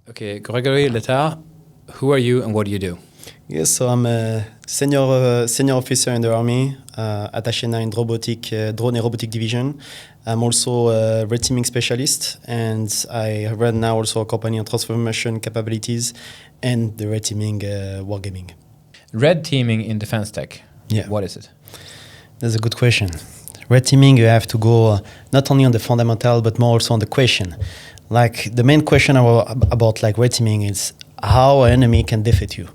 Okay, Gregory Letare, who are you and what do you do? Yes, so I'm a senior officer in the army, attaché 9 robotic drone and robotic division. I'm also a red teaming specialist, and I run now also a company on transformation capabilities and the red teaming wargaming. Red teaming in defense tech. Yeah. What is it? That's a good question. Red teaming, you have to go not only on the fundamental, but more also on the question. Like the main question about like red teaming is how an enemy can defeat you.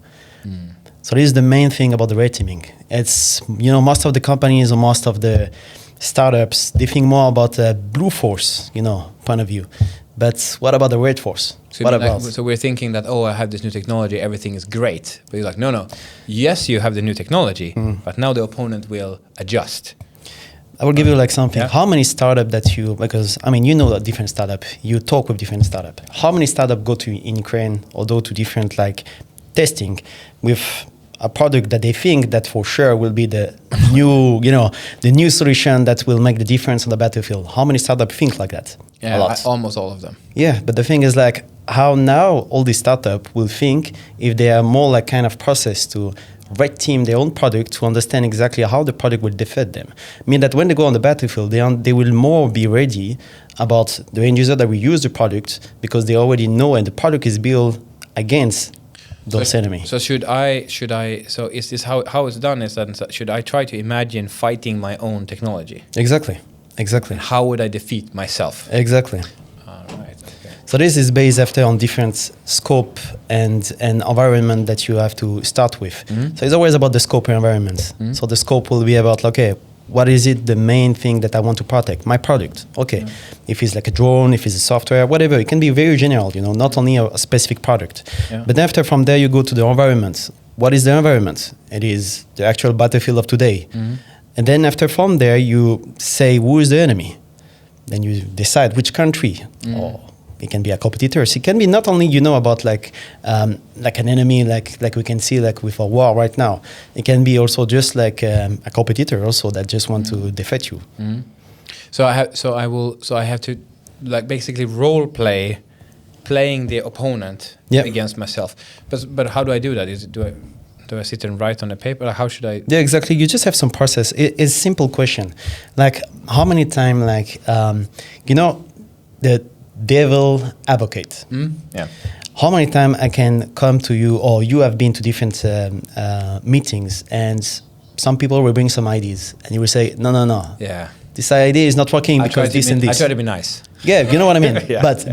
So this is the main thing about the red teaming. It's, most of the companies or most of the startups, they think more about a blue force, point of view. But what about the red force? So we're thinking that, I have this new technology, everything is great. But you're like, no. Yes, you have the new technology, but now the opponent will adjust. I will give you like something. Yeah. How many startup because a different startup, you talk with different startup. How many startup go to in Ukraine or go to different like testing with a product that they think that for sure will be the new, the new solution that will make the difference on the battlefield? How many startup think like that? Yeah, a lot. Almost all of them. Yeah, but the thing is like how now all these startup will think if they are more like kind of process to red team their own product to understand exactly how the product will defeat them. I mean that when they go on the battlefield, they will more be ready about the end user that will use the product because they already know and the product is built against those enemies. So so is this how it's done is that should I try to imagine fighting my own technology? Exactly. And how would I defeat myself? Exactly. All right. Okay. So this is based after on different scope and environment that you have to start with. So it's always about the scope and environment. So the scope will be about, okay, what is it the main thing that I want to protect? My product. Okay. Yeah. If it's like a drone, if it's a software, whatever, it can be very general, not only a specific product. Yeah. But after from there you go to the environment. What is the environment? It is the actual battlefield of today. And then after from there you say who is the enemy? Then you decide which country. Or it can be a competitor. So it can be not only about like an enemy like we can see like with a war right now. It can be also just like a competitor also that just want to defeat you. So I have to like basically role playing the opponent against myself. But how do I do that? Do I sit and write on a paper? Like how should I? Yeah, exactly. You just have some process. It's a simple question. Like how many times the devil advocate. Yeah. How many times I can come to you or you have been to different meetings and some people will bring some ideas and you will say, no. Yeah. This idea is not working because this and this. I try to be nice. Yeah, you know what I mean?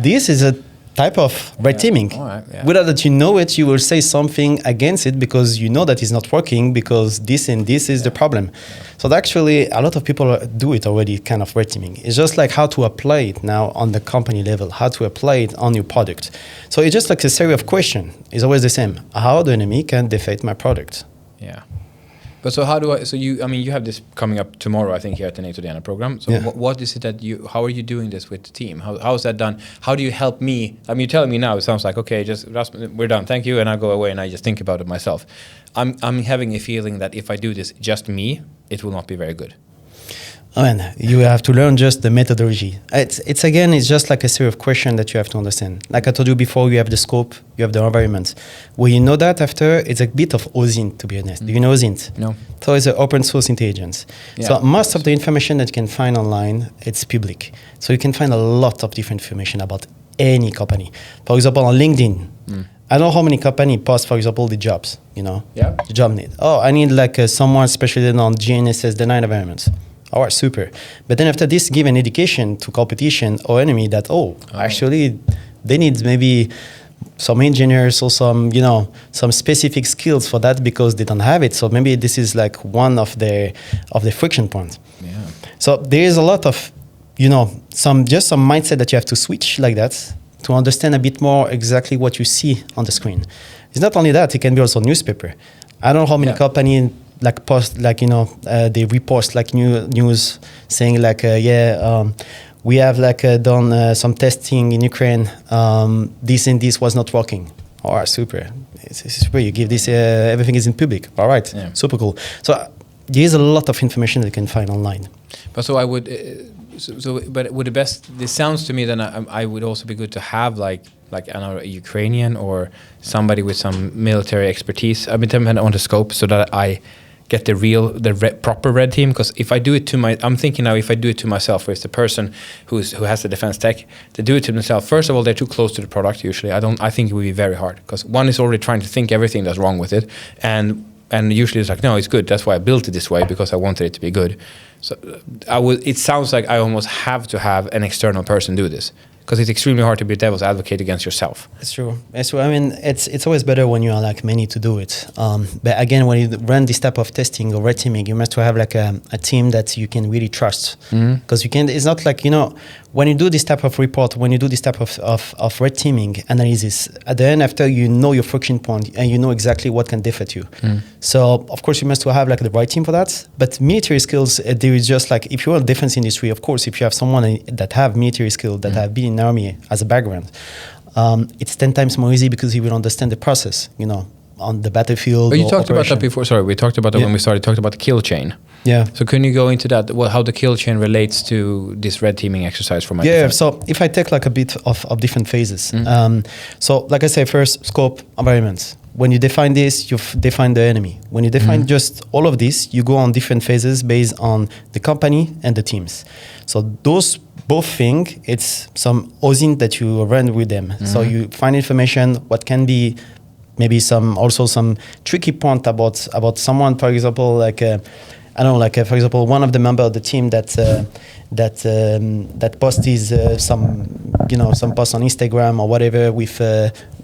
This is a type of red teaming. Right, Without that you know it, you will say something against it because you know that it's not working because this and this is the problem. Yeah. So actually, a lot of people do it already, kind of red teaming. It's just like how to apply it now on the company level, how to apply it on your product. So it's just like a series of questions. It's always the same. How the enemy can defeat my product? Yeah. But so how do I? So you have this coming up tomorrow, I think, here at the NATO Diana program. So what is it that how are you doing this with the team? How is that done? How do you help me? You're telling me now. It sounds like okay, we're done. Thank you, and I go away and I just think about it myself. I'm having a feeling that if I do this just me, it will not be very good. You have to learn just the methodology. It's just like a series of questions that you have to understand. Like I told you before, you have the scope, you have the environment. When you know that after, it's a bit of OSINT, to be honest. Do you know OSINT? No. So it's an open source intelligence. Yeah. So most of the information that you can find online, it's public. So you can find a lot of different information about any company. For example, on LinkedIn, I know how many companies post, for example, the jobs, the job need. I need like someone specialized on GNSS denied environments. All right, super. But then after this, give an indication to competition or enemy that, actually, they need maybe some engineers or some specific skills for that because they don't have it. So maybe this is like one of the friction points. Yeah. So there is a lot of, some mindset that you have to switch like that to understand a bit more exactly what you see on the screen. It's not only that, it can be also newspaper. I don't know how many companies like post they repost like news saying like we have like done some testing in Ukraine, this and this was not working. All right, super. It's super. You give this everything is in public. All right, super cool. So there is a lot of information that you can find online. But so I would But would the best? This sounds to me then I would also be good to have like I don't know, a Ukrainian or somebody with some military expertise. I've been dependent on the scope so that I get the proper red team. Because if I do it I'm thinking now, if I do it to myself, or if the person who has the defense tech, they do it to themselves. First of all, they're too close to the product. Usually, I think it would be very hard because one is already trying to think everything that's wrong with it, and usually it's like, no, it's good. That's why I built it this way, because I wanted it to be good. So it sounds like I almost have to have an external person do this, because it's extremely hard to be a devil's advocate against yourself. It's true. It's true. I mean, it's always better when you are like many to do it. But again, when you run this type of testing or red teaming, you must have like a team that you can really trust. Because you can. It's not like, when you do this type of report, when you do this type of red teaming analysis, at the end, after you know your friction point and you know exactly what can defeat you. So of course you must have like the right team for that. But military skills, there is just like, if you're in the defense industry, of course, if you have someone that have military skills, that have been in the army as a background, it's 10 times more easy because he will understand the process, on the battlefield. But you talked about that before. Sorry, we talked about that when we started. Talked about the kill chain. Yeah. So can you go into that? Well, how the kill chain relates to this red teaming exercise for my defense? So if I take like a bit of different phases. So like I say, first scope, environments. When you define this, you've defined the enemy. When you define just all of this, you go on different phases based on the company and the teams. So those both things, it's some OSINT that you run with them. So you find information, what can be maybe some tricky point about someone, for example, like for example, one of the members of the team that posted some post on Instagram or whatever with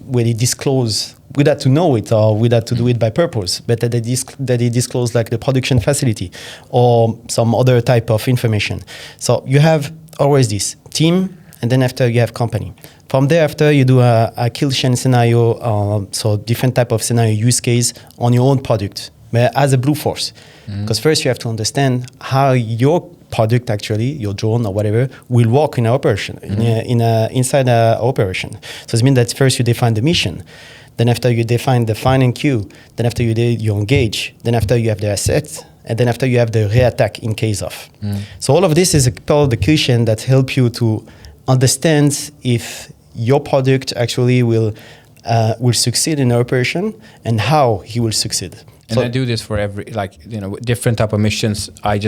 where he disclose without to know it or without to do it by purpose, but that they disclose like the production facility or some other type of information. So you have always this team, and then after you have company. From there, after you do a kill chain scenario, so different type of scenario use case on your own product, but as a blue force. Because first you have to understand how your product, actually, your drone or whatever, will work in an operation, inside an operation. So it means that first you define the mission. Then after you define the find and queue, then after you engage, then after you have the assets, and then after you have the re-attack in case of. So all of this is a part of the kill chain that help you to understand if your product actually will succeed in an operation and how he will succeed. And so I do this for every, different type of missions. I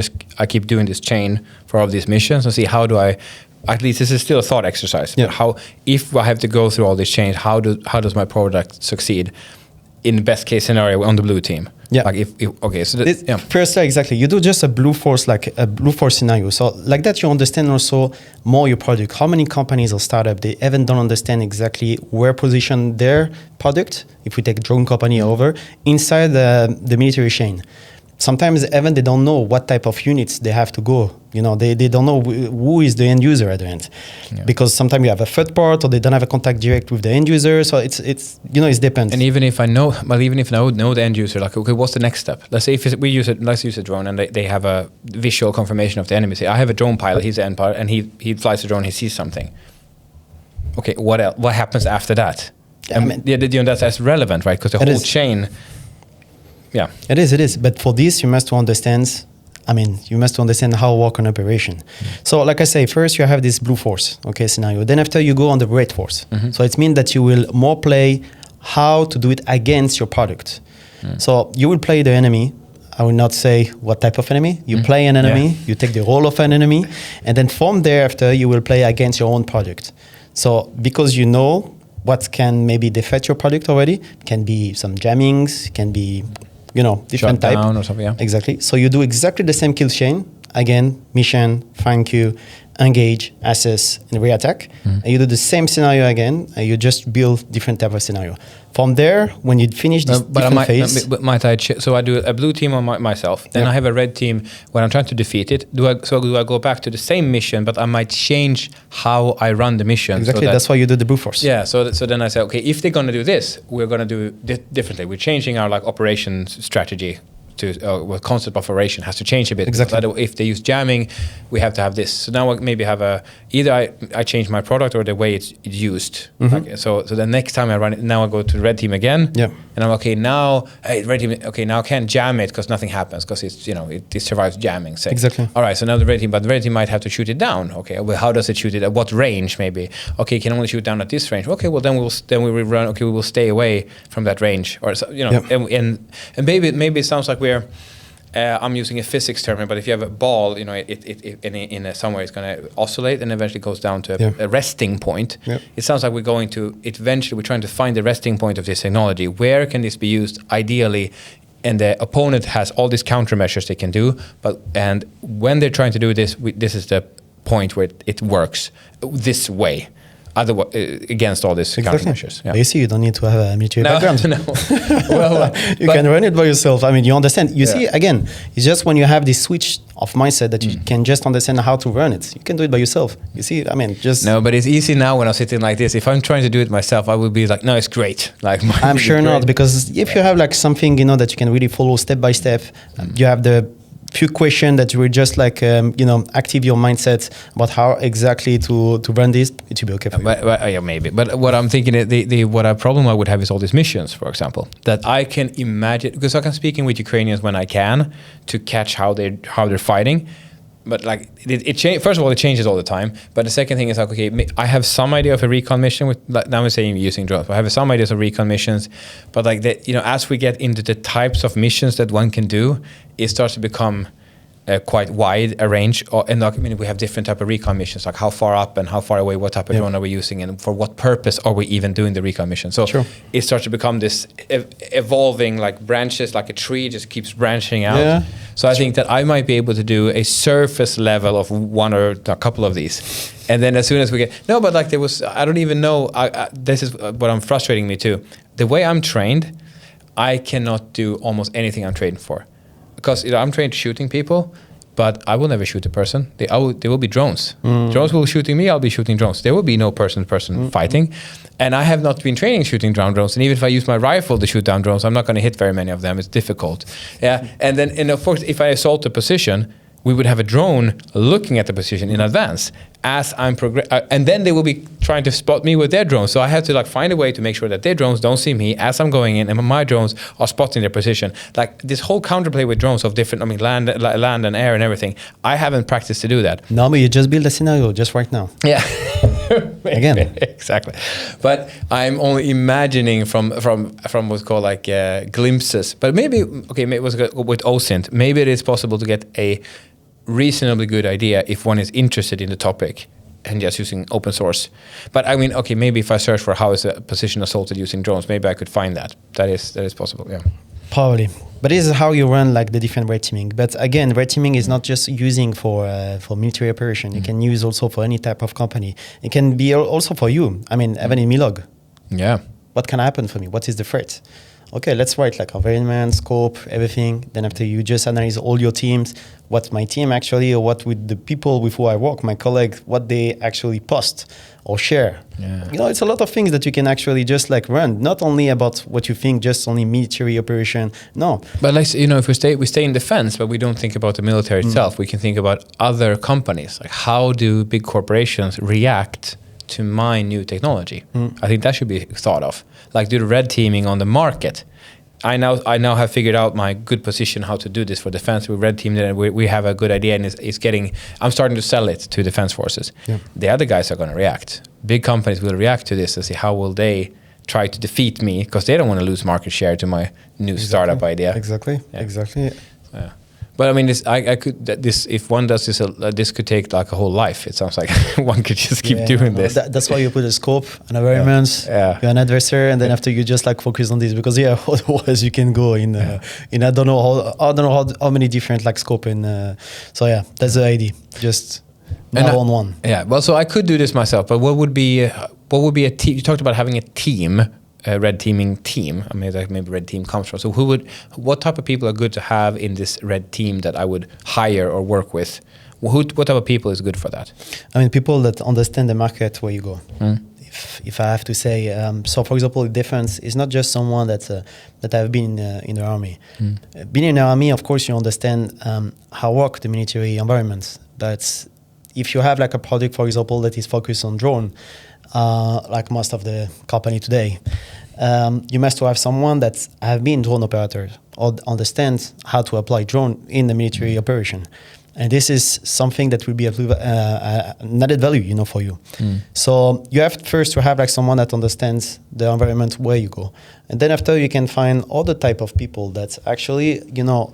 keep doing this chain for all of these missions and see how do I, at least this is still a thought exercise. Yeah. How, if I have to go through all these chains, how does my product succeed in the best case scenario on the blue team? Yeah. Like First, exactly. You do just a blue force scenario. So like that, you understand also more your product. How many companies or startup, they even don't understand exactly where position their product, if we take drone company over, inside the military chain. Sometimes even they don't know what type of units they have to go. They don't know who is the end user at the end, because sometimes you have a third part or they don't have a contact direct with the end user. So it's depends. And even if I know, the end user, like, okay, what's the next step? Let's say let's use a drone and they have a visual confirmation of the enemy. Say I have a drone pilot, he's the end pilot, and he flies the drone, he sees something. Okay, what else? What happens after that? That's relevant, right? Because the whole chain. Yeah, it is. But for this, you must understand. You must understand how to work on operation. So, like I say, first you have this blue force, scenario. Then after you go on the red force. So it means that you will more play how to do it against your product. So you will play the enemy. I will not say what type of enemy. You play an enemy. You take the role of an enemy, and then from there after you will play against your own product. So because you know what can maybe defeat your product already, can be some jammings, can be different type. Shutdown or something, yeah. Exactly. So you do exactly the same kill chain. Again, mission, find queue, engage, assess, and re-attack. And you do the same scenario again, and you just build different type of scenario. From there, when you finish this phase... So I do a blue team on myself, then I have a red team when I'm trying to defeat it. Do I go back to the same mission, but I might change how I run the mission? Exactly, that's why you do the blue force. Yeah, so then I say, okay, if they're going to do this, we're going to do it differently. We're changing our operations strategy well, concept of operation has to change a bit. Exactly. If they use jamming, we have to have this. So now I maybe have either I change my product or the way it's used. Okay, so the next time I run it, now I go to the red team again. Yeah. And I'm okay now. Hey, red team. Okay, now I can't jam it because nothing happens because it's it survives jamming. Say. Exactly. All right. So now the red team, but the red team might have to shoot it down. Okay. Well, how does it shoot it? At what range? Maybe. Okay, you can only shoot down at this range. Okay. Well, then we will run. Okay, we will stay away from that range, or and maybe it sounds like we're. I'm using a physics term, but if you have a ball, it somewhere it's going to oscillate and eventually goes down to a resting point. Yep. It sounds like we're trying to find the resting point of this technology. Where can this be used ideally? And the opponent has all these countermeasures they can do, and when they're trying to do this, this is the point where it works this way. Otherwise, against all these countermeasures. Yeah. You see, you don't need to have a military background. No. Well, you can run it by yourself. I mean, you understand. You see, again, it's just when you have this switch of mindset that you can just understand how to run it. You can do it by yourself. You see, I mean, just... No, but it's easy now when I'm sitting like this. If I'm trying to do it myself, I would be like, no, it's great. Like, I'm sure not, because if you have like something, that you can really follow step by step, you have the few questions that you will just like active your mindset about how exactly to run this. It will be okay for you. Yeah, maybe. But what I'm thinking is what a problem I would have is all these missions, for example, that I can imagine, because I can speaking with Ukrainians when I can to catch how they're fighting. But like first of all, it changes all the time. But the second thing is like, okay, I have some idea of a recon mission with. Like, now I'm saying using drones. But I have some ideas of recon missions. But like as we get into the types of missions that one can do, it starts to become quite wide a range. And we have different type of recon missions, like how far up and how far away, what type of drone are we using, and for what purpose are we even doing the recon mission? So it starts to become this evolving like branches, like a tree just keeps branching out. Yeah. So I think that I might be able to do a surface level of one or a couple of these. And then as soon as we get... No, but like I don't even know... this is what I'm frustrating me too. The way I'm trained, I cannot do almost anything I'm trained for. Because I'm trained shooting people, but I will never shoot a person. They will be drones. Drones will be shooting me, I'll be shooting drones. There will be no person-to-person fighting. And I have not been training shooting down drones. And even if I use my rifle to shoot down drones, I'm not going to hit very many of them. It's difficult. Yeah. And then, of course, if I assault a position, we would have a drone looking at the position in advance as I'm and then they will be trying to spot me with their drones. So I have to like find a way to make sure that their drones don't see me as I'm going in, and my drones are spotting their position. Like this whole counterplay with drones of different, land and air and everything. I haven't practiced to do that. No, but you just build a scenario just right now. Yeah. Again. Exactly. But I'm only imagining from what's called like glimpses. But maybe it was with OSINT. Maybe it is possible to get a reasonably good idea if one is interested in the topic and just using open source. But I mean, maybe if I search for how is a position assaulted using drones, maybe I could find that. That is possible, yeah. Probably. But this is how you run like the different red teaming. But again, red teaming is not just using for military operation. You can use also for any type of company. It can be also for you. I mean, even in Milog. Yeah. What can happen for me? What is the threat? Okay, let's write like environment, scope, everything. Then after you just analyze all your teams, what my team actually, or what with the people with who I work, my colleagues, what they actually post or share. Yeah. It's a lot of things that you can actually just like run. Not only about what you think, just only military operation. No. But like, if we stay in defense, but we don't think about the military itself. We can think about other companies. Like how do big corporations react to my new technology? I think that should be thought of. Like do the red teaming on the market. I now have figured out my good position how to do this for defense. We red teamed it and we have a good idea, and I'm starting to sell it to defense forces. Yeah. The other guys are going to react. Big companies will react to this and see how will they try to defeat me, because they don't want to lose market share to my new startup idea. Exactly. Yeah. But I mean, if one does this, this could take like a whole life. It sounds like one could just keep doing this. That's why you put a scope, an environment, you're an adversary, and then after you just like focus on this, because otherwise you can go in I don't know how many different like scope and so that's the idea. Just now on one. Yeah. Well, so I could do this myself, but what would be a team? You talked about having a team. A red teaming team. I mean, maybe red team comes from. So what type of people are good to have in this red team that I would hire or work with? What type of people is good for that? I mean, people that understand the market where you go. If I have to say, so for example, the difference is not just someone that have been in the army. Being in the army, of course, you understand how work the military environments. But if you have like a product, for example, that is focused on drone, like most of the company today, you must have someone that have been drone operator or understands how to apply drone in the military operation. And this is something that will be an added value, for you. So you have first to have like someone that understands the environment where you go. And then after you can find other type of people that actually,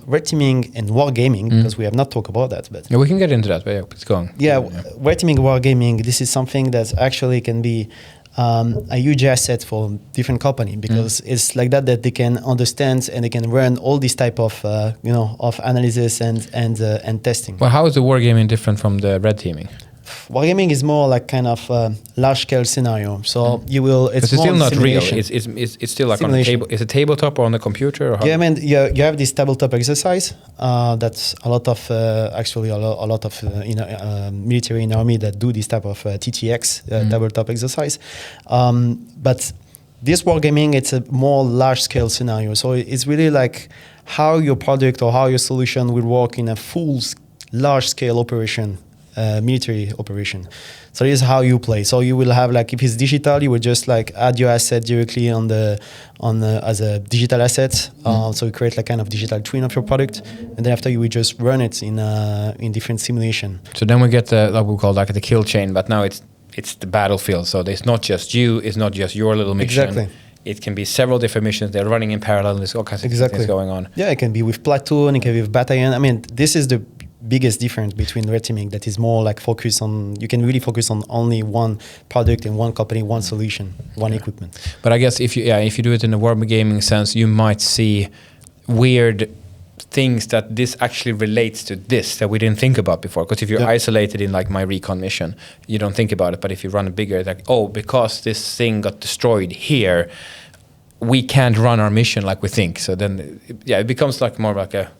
red teaming and wargaming, because we have not talked about that. But yeah, we can get into that, but yeah, it's going. Yeah, red teaming, wargaming, this is something that actually can be a huge asset for different company, because it's like that they can understand and they can run all these type of of analysis and testing. Well, how is the wargaming different from the red teaming? Wargaming is more like kind of large scale scenario. So you will. It's still not real. simulation. It's still like simulation. On a table. Is it tabletop or on the computer? Or how? Yeah, I mean, you have this tabletop exercise. That's a lot of actually a lot of military and army that do this type of TTX tabletop exercise. But this wargaming, it's a more large scale scenario. So it's really like how your product or how your solution will work in a full large scale operation. Military operation. So this is how you play. So you will have like, if it's digital, you will just like add your asset directly on the as a digital asset. So you create like kind of digital twin of your product, and then after you will just run it in different simulation. So then we get the what we call like the kill chain, but now it's the battlefield. So it's not just you, it's not just your little mission. Exactly. It can be several different missions. They're running in parallel. There's all kinds of things going on. Yeah, it can be with platoon. It can be with battalion. I mean, this is the biggest difference between red teaming, that is more like focus on, you can really focus on only one product and one company, one solution, one equipment. But I guess if you do it in a wargaming sense, you might see weird things that this actually relates to this that we didn't think about before. Because if you're isolated in like my recon mission, you don't think about it. But if you run a bigger, like, oh, because this thing got destroyed here, we can't run our mission like we think. So then, it becomes like more like a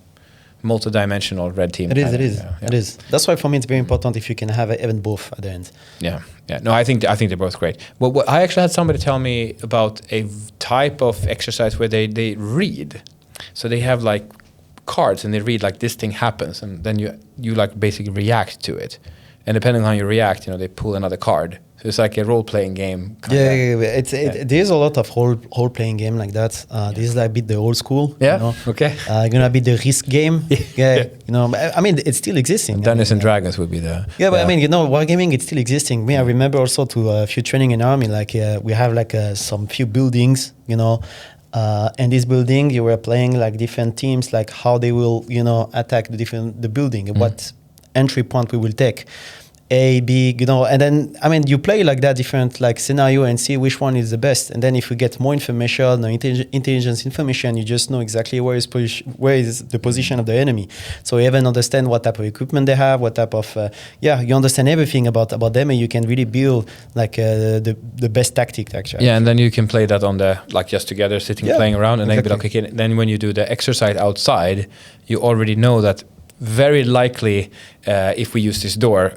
multi-dimensional red team. It is. That's why for me it's very important if you can have even both at the end. Yeah. No, I think they're both great. Well, I actually had somebody tell me about a type of exercise where they read. So they have like cards and they read like this thing happens, and then you like basically react to it. And depending on how you react, they pull another card. So it's like a role-playing game. There's a lot of role-playing game like that. This is like a bit the old school. Yeah. Okay. Gonna be the risk game. I mean, it's still existing. Dungeons and Dragons would be the. Yeah, but I mean, wargaming, it's still existing. I remember also to a few training in army. Like we have like some few buildings. And this building, you were playing like different teams, like how they will, attack the building, what entry point we will take. A, B, and then, I mean, you play like that different like scenario and see which one is the best. And then if you get more information, or intelligence information, you just know exactly where is the position of the enemy. So you even understand what type of equipment they have, what type of, you understand everything about them, and you can really build like the best tactic actually. Yeah, and then you can play that on the, like just together sitting playing around, and then be like, okay, then when you do the exercise outside, you already know that very likely, if we use this door,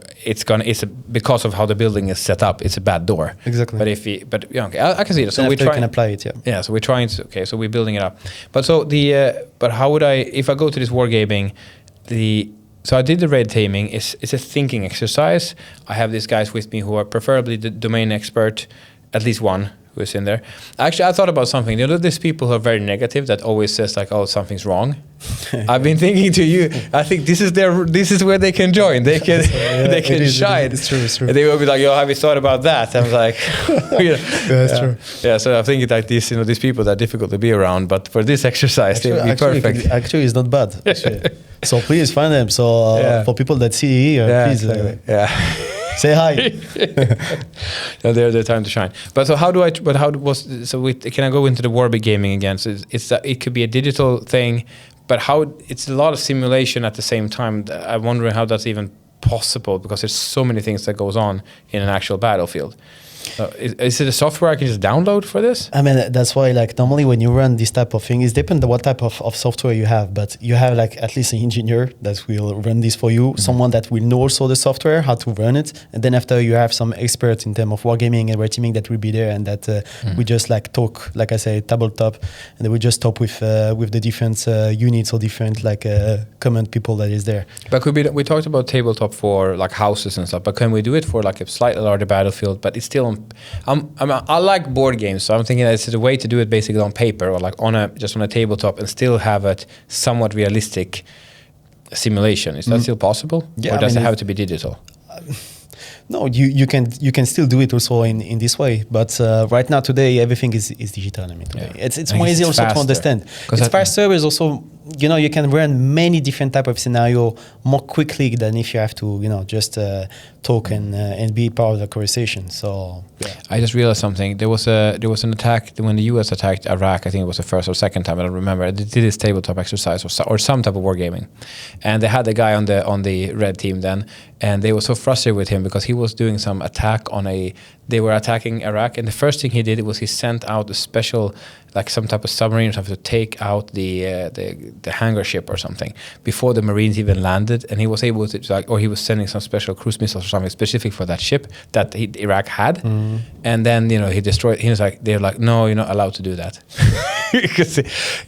because of how the building is set up, it's a bad door. Exactly. But I can see it. So we can apply it. Yeah. So we're trying to. Okay. So we're building it up. But so but how would if I go to this wargaming, so I did the red teaming. It's a thinking exercise. I have these guys with me who are preferably the domain expert, at least one who is in there. Actually, I thought about something. There's people who are very negative that always says like, "Oh, something's wrong." I've been thinking to you. I think this is where they can join. They can shine. It's true. And they will be like, "Yo, have you thought about that?" I was like, That's true. Yeah. So I think like these people that are difficult to be around, but for this exercise, they would be perfect. Actually, it's not bad. So please find them. So for people that see here, please. Say hi. No, they're the time to shine. But so can I go into the wargaming again? So it could be a digital thing, but it's a lot of simulation at the same time. I'm wondering how that's even possible, because there's so many things that goes on in an actual battlefield. Is it a software I can just download for this? I mean, that's why, like, normally when you run this type of thing, it depends on what type of software you have, but you have, like, at least an engineer that will run this for you, someone that will know also the software, how to run it, and then after you have some experts in terms of wargaming and red teaming that will be there, and that we just, like, talk, like I say, tabletop, and then we just talk with the different units or different, like, common people that is there. But we talked about tabletop for, like, houses and stuff, but can we do it for, like, a slightly larger battlefield, but it's still I like board games, so I'm thinking that it's a way to do it basically on paper or like just on a tabletop and still have a somewhat realistic simulation. Is that still possible? Yeah, or does it have to be digital? No, you can still do it also in this way, but right now today everything is digital. I mean, today. It's more easy also to understand. It's faster, but also you can run many different type of scenario more quickly than if you have to just talk and be part of the conversation. So I just realized something. There was an attack when the US attacked Iraq. I think it was the first or second time. I don't remember. They did this tabletop exercise or some type of wargaming, and they had the guy on the red team then, and they were so frustrated with him because he was doing some attack they were attacking Iraq, and the first thing he did was he sent out a special, like some type of submarine or something, to take out the hangar ship or something before the Marines even landed, and he was able to he was sending some special cruise missiles or something specific for that ship that Iraq had, and then he destroyed. He was like, they're like, no, you're not allowed to do that because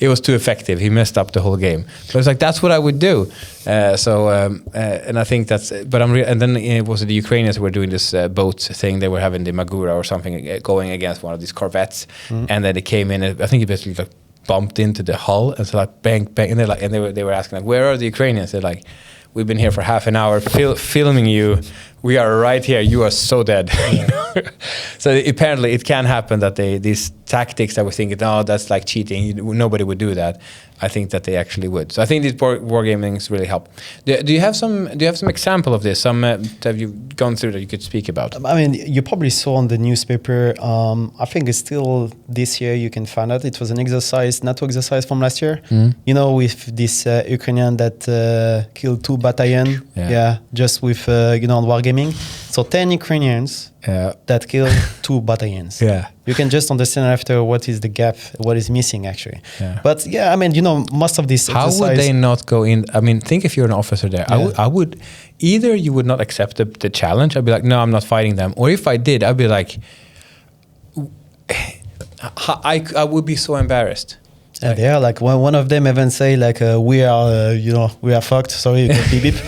it was too effective. He messed up the whole game. But it's like that's what I would do. And I think that's. But and then it was the Ukrainians who were doing this boat thing. They were having the Magura or something going against one of these corvettes, and then they came in. And I think it basically like bumped into the hull, and so like bang bang, and they were asking like, where are the Ukrainians? They're like, we've been here for half an hour filming you. We are right here. You are so dead. So apparently it can happen that these tactics that we think, that's like cheating. Nobody would do that. I think that they actually would. So I think these wargamings really help. Do you have some example of this? Some have you gone through that you could speak about? I mean, you probably saw on the newspaper. I think it's still this year. You can find out it was an exercise, NATO exercise from last year. With this Ukrainian that killed 2 battalions. Just with on wargaming. So 10 Ukrainians that killed 2 battalions. You can just understand after what is the gap, what is missing actually. But I mean, most of this. How would they not go in? I mean, think if you're an officer there. I would either you would not accept the challenge. I'd be like, no, I'm not fighting them. Or if I did, I'd be like, I would be so embarrassed. And they are like one of them even say like we are fucked. Sorry, beep beep.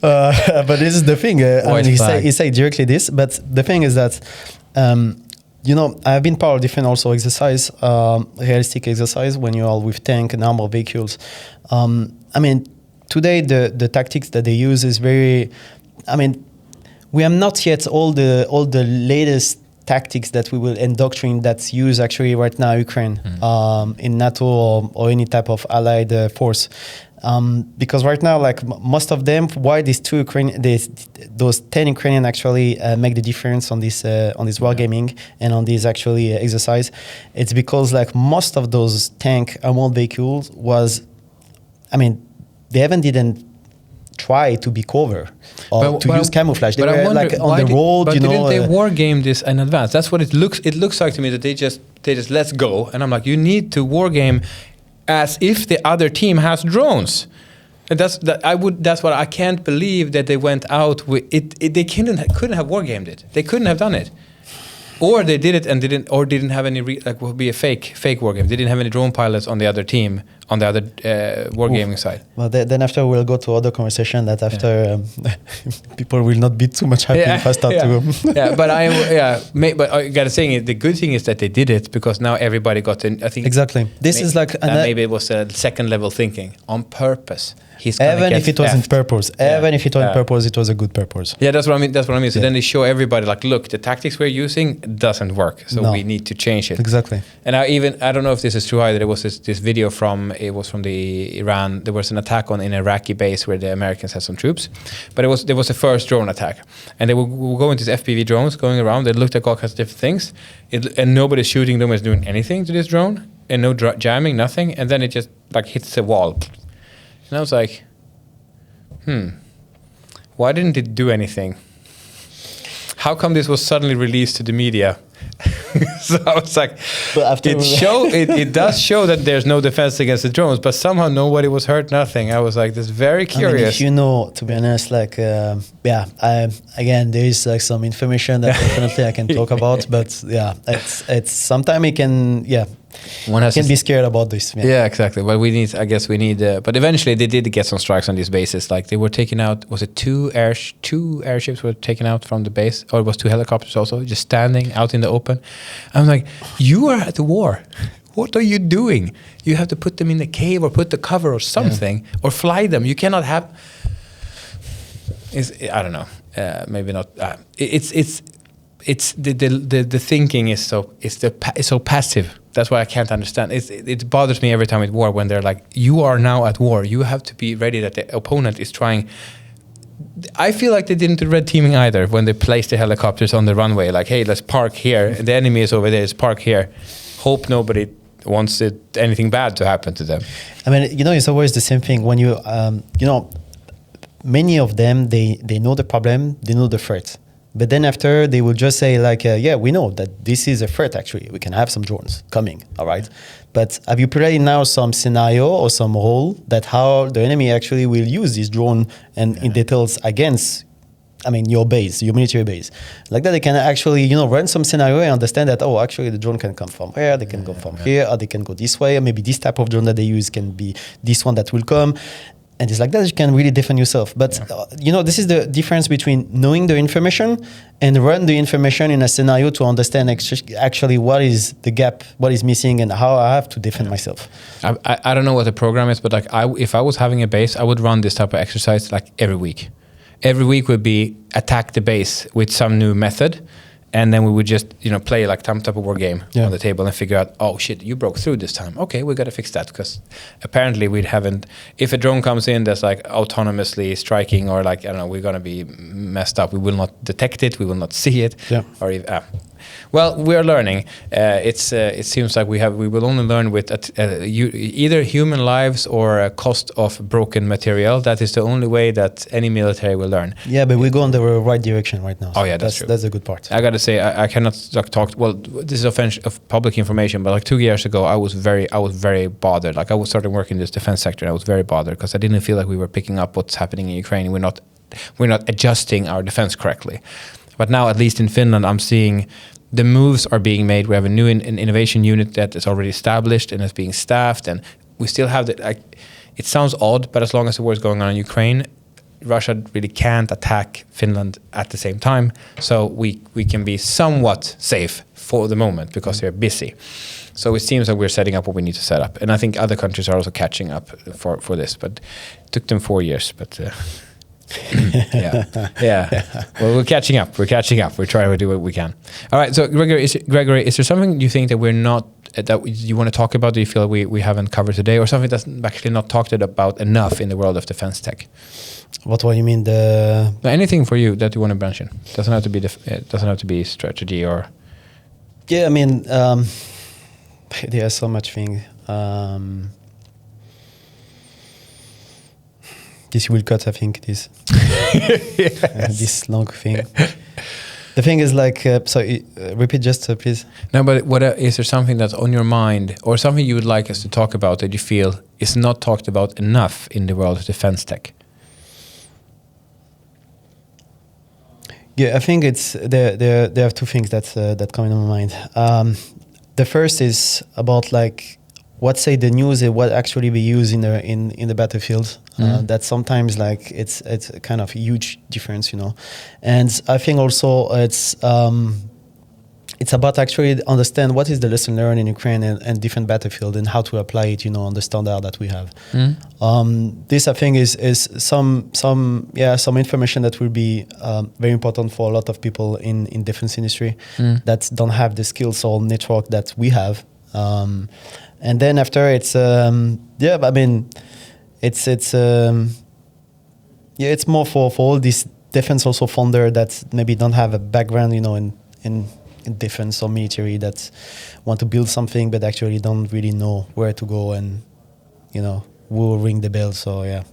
But this is the thing. He say directly this. But the thing is that I've been part of different also exercise, realistic exercise when you're all with tank and armored vehicles. I mean, today the tactics that they use is very. I mean, we have not yet all the latest tactics that we will indoctrinate that's used actually right now Ukraine in NATO or any type of allied force. Because right now, like most of them, why these 2 those 10 Ukrainian actually make the difference on this wargaming and on this actually exercise, it's because like most of those tank armored vehicles they didn't try to be cover or to use camouflage. They were like on the road, But didn't they war game this in advance? That's what it looks. It looks like to me that they just let's go, and I'm like, you need to war game as if the other team has drones. And that's what I can't believe that they went out with it. They couldn't have war gamed it. They couldn't have done it. Or they did it and didn't have any would be a fake war game. They didn't have any drone pilots on the other team, on the other wargaming side. Well, then after we'll go to other conversation that after people will not be too much happy if I start to. But I gotta say, the good thing is that they did it because now everybody got in. I think exactly. This is like maybe it was a second level thinking on purpose. Even if it wasn't purpose, if it wasn't purpose, it was a good purpose. Yeah, that's what I mean. So then they show everybody like, look, the tactics we're using doesn't work, so we need to change it. Exactly. And I don't know if this is true either. There was this video from the Iran. There was an attack on an Iraqi base where the Americans had some troops, but there was a first drone attack, and they were going to these FPV drones going around. They looked at all kinds of different things, and nobody's shooting them, is doing anything to this drone, and no jamming, nothing, and then it just like hits the wall. And I was like, why didn't it do anything? how come this was suddenly released to the media? So I was like, But after it does show that there's no defense against the drones, but somehow nobody was hurt, nothing. I was like, this very curious. I mean, if you know, to be honest, like, again, there is like some information that definitely I can talk about, but yeah, it's sometimes it can, one has can be scared about this. Yeah, exactly. But I guess we need, but eventually they did get some strikes on these bases. Like they were taken out, was it two airships were taken out from the base, or it was 2 helicopters also, just standing out in the open. I'm like, you are at the war. What are you doing? You have to put them in a cave or put the cover or something, or fly them. You cannot have. I don't know. Maybe not. It's the thinking is so passive. That's why I can't understand. It bothers me every time at war when they're like, you are now at war. You have to be ready that the opponent is trying. I feel like they didn't do red teaming either when they placed the helicopters on the runway. Like, hey, let's park here. The enemy is over there. Let's park here. Hope nobody wants anything bad to happen to them. I mean, it's always the same thing when you, many of them, they know the problem, they know the threat. But then after, they will just say like, we know that this is a threat actually. We can have some drones coming, all right? But have you played now some scenario or some role that how the enemy actually will use this drone and in details against, your base, your military base? Like that they can actually, run some scenario and understand that, actually the drone can come from here, they can go from here, or they can go this way, or maybe this type of drone that they use can be this one that will come. And it's like that you can really defend yourself. But, this is the difference between knowing the information and run the information in a scenario to understand actually what is the gap, what is missing, and how I have to defend myself. I don't know what the program is, but like if I was having a base, I would run this type of exercise like every week. Every week would be attack the base with some new method. And then we would just, play like some type of war game on the table and figure out, oh shit, you broke through this time. Okay, we got to fix that because apparently we haven't. If a drone comes in that's like autonomously striking or like, I don't know, we're going to be messed up. We will not detect it. We will not see it. Yeah. Or well, we are learning. It seems like we will only learn with either human lives or a cost of broken material. That is the only way that any military will learn. Yeah, but we go in the right direction right now. So that's true. That's a good part. I got to say, I cannot talk. Well, this is of public information, but like 2 years ago, I was very bothered. Like I was starting working in this defense sector, and I was very bothered because I didn't feel like we were picking up what's happening in Ukraine. We're not adjusting our defense correctly. But now, at least in Finland, I'm seeing the moves are being made. We have a new innovation unit that is already established and is being staffed, and we still have it sounds odd, but as long as the war is going on in Ukraine, Russia really can't attack Finland at the same time. So we can be somewhat safe for the moment because they're busy. So it seems like we're setting up what we need to set up, and I think other countries are also catching up for this. But it took them 4 years, but. Yeah. Well, we're catching up. We're trying to do what we can. All right. So, Gregory, is there something you think that we're not that you want to talk about? Do you feel we haven't covered today, or something that's actually not talked about enough in the world of defense tech? What do you mean? Anything for you that you want to mention? Doesn't have to be doesn't have to be strategy or. Yeah, I mean, there's so much thing. This will cut, I think, this this long thing. The thing is like, repeat just please. No, but is there something that's on your mind or something you would like us to talk about that you feel is not talked about enough in the world of defense tech? Yeah, I think it's there are two things that come in my mind. The first is about like what say the news and what actually we use in the battlefield. That sometimes like it's a kind of huge difference, and I think also it's about actually understand what is the lesson learned in Ukraine and different battlefield and how to apply it, on the standard that we have. This I think is some information that will be very important for a lot of people in defense industry that don't have the skills or network that we have. And then after it's it's more for all these defense also founder that maybe don't have a background, in defense or military that want to build something but actually don't really know where to go and, who will ring the bell. So yeah.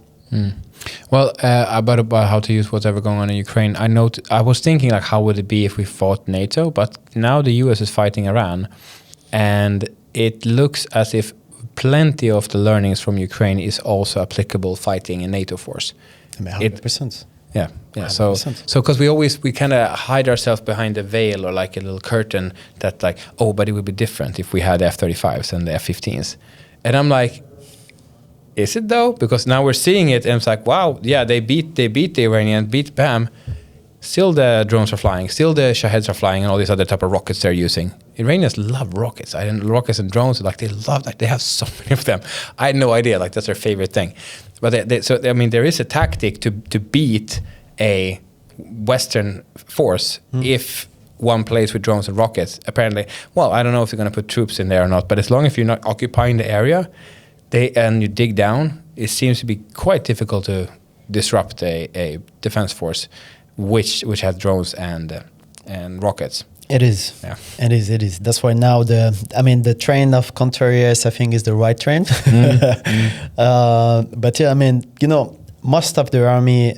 Well, about how to use whatever going on in Ukraine, I was thinking like, how would it be if we fought NATO? But now the US is fighting Iran, and it looks as if plenty of the learnings from Ukraine is also applicable fighting a NATO force. I mean, 100%. Yeah. 100%. So because we kind of hide ourselves behind a veil or like a little curtain that like, oh, but it would be different if we had F-35s and the F-15s, and I'm like, is it though? Because now we're seeing it, and it's like, wow, yeah, they beat the Iranians, beat BAM. Still the drones are flying, still the Shaheds are flying, and all these other type of rockets they're using. Iranians love rockets. Rockets and drones, like they love, like they have so many of them. I had no idea, like that's their favorite thing. But there is a tactic to beat a Western force if one plays with drones and rockets. Apparently, well, I don't know if they're going to put troops in there or not, but as long as you're not occupying the area, and you dig down, it seems to be quite difficult to disrupt a defense force which has drones and rockets. It is. Yeah. It is. That's why now the trend of counter-UAS, I think, is the right trend. But yeah, I mean, most of the army,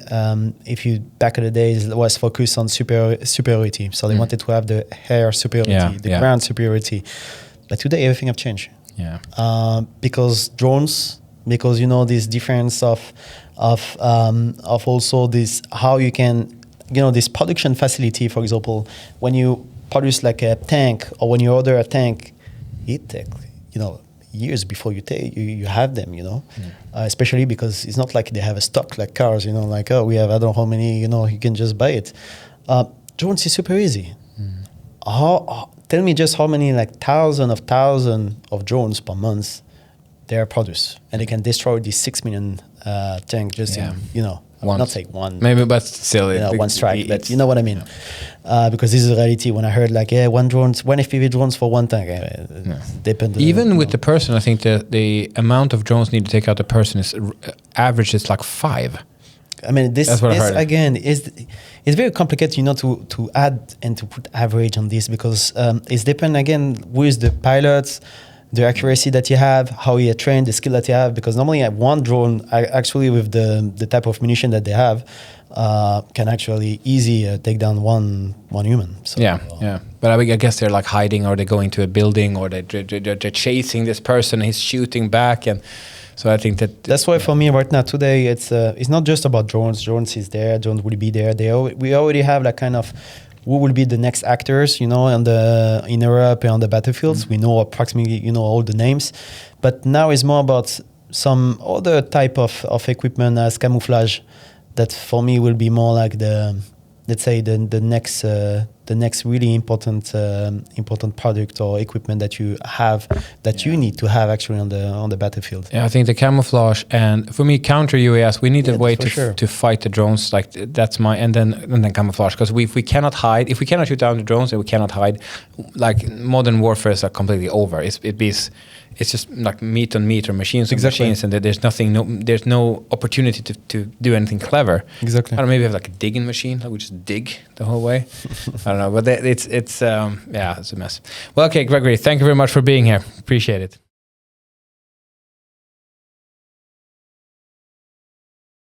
if you back in the days, was focused on superiority. So they wanted to have the air superiority, ground superiority. But today everything have changed. Yeah. Because drones, this difference of also this, how you can, this production facility, for example, when you produce like a tank or when you order a tank, it takes, years before you have them, especially because it's not like they have a stock like cars, like, oh, we have, I don't know how many, you can just buy it. Drones is super easy. Tell me just how many, like thousands of drones per month they are produced, and they can destroy these 6 million tank just in, not say one, maybe, but still, one strike. But you know what I mean? Because this is a reality. When I heard like, one FPV drones for one tank, depend. Even with the person, I think the amount of drones need to take out the person is average is like 5. I mean, this again is very complicated, to add and to put average on this, because it's depend again with the pilots, the accuracy that you have, how you train, the skill that you have. Because normally one drone, actually with the type of munition that they have, can actually easy take down one human. So, yeah. But I guess they're like hiding, or they're going to a building, or they're chasing this person. He's shooting back, and so I think that's why for me right now today it's not just about drones. Drones is there. Drones will be there. We already have like kind of who will be the next actors, in Europe and on the battlefields. We know approximately, all the names, but now it's more about some other type of equipment as camouflage. That for me will be more like the next really important product or equipment that you have, that you need to have actually on the battlefield. Yeah, I think the camouflage, and for me counter-UAS, we need a way to fight the drones. Like that's and then camouflage, because if we cannot hide, if we cannot shoot down the drones and we cannot hide, like modern warfare is completely over. It's just like meat on meat or machines on machines, and there's no opportunity to do anything clever. Exactly. I don't know, maybe have like a digging machine, like we just dig the whole way. I don't know, but it's a mess. Well, okay, Gregory, thank you very much for being here. Appreciate it.